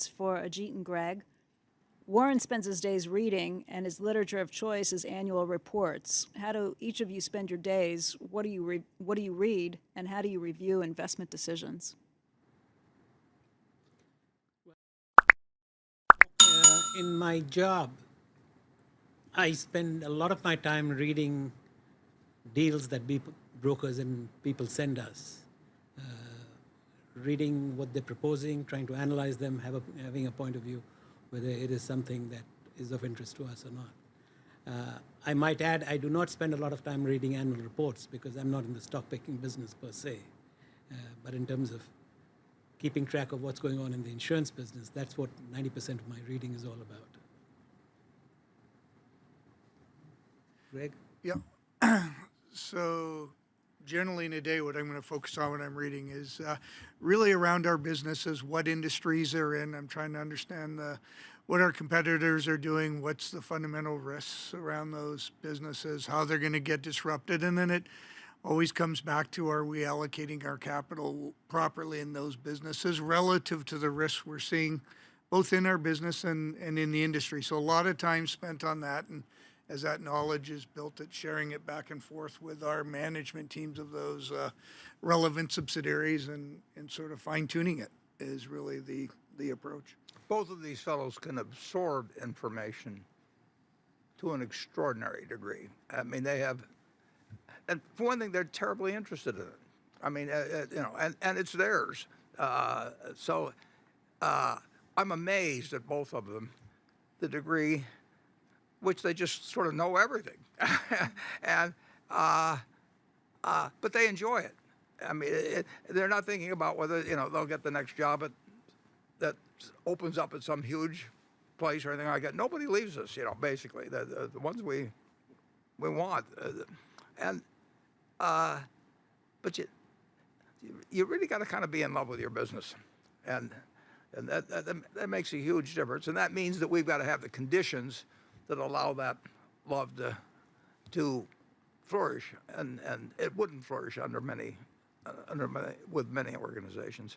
for Ajit and Greg. Warren spends his days reading, and his literature of choice is annual reports. How do each of you spend your days? What do you read, and how do you review investment decisions? In my job, I spend a lot of my time reading deals that brokers and people send us, reading what they're proposing, trying to analyze them, having a point of view, whether it is something that is of interest to us or not. I might add, I do not spend a lot of time reading annual reports because I'm not in the stock picking business per se. But in terms of keeping track of what's going on in the insurance business, that's what 90% of my reading is all about. Greg? Yeah. So generally in a day, what I'm going to focus on when I'm reading is really around our businesses, what industries they're in. I'm trying to understand what our competitors are doing, what's the fundamental risks around those businesses, how they're going to get disrupted. And then it always comes back to, are we allocating our capital properly in those businesses relative to the risks we're seeing both in our business and in the industry. So a lot of time spent on that. And as that knowledge is built, at sharing it back and forth with our management teams of those relevant subsidiaries and sort of fine tuning it is really the approach. Both of these fellows can absorb information to an extraordinary degree. I mean, they have, and for one thing, they're terribly interested in it. I mean, and it's theirs. So I'm amazed at both of them, the degree which they just sort of know everything, and but they enjoy it. I mean, they're not thinking about whether they'll get the next job that opens up at some huge place or anything like that. Nobody leaves us, basically the ones we want, but you really got to kind of be in love with your business, and that makes a huge difference, and that means that we've got to have the conditions that allow that love to flourish, and it wouldn't flourish with many organizations.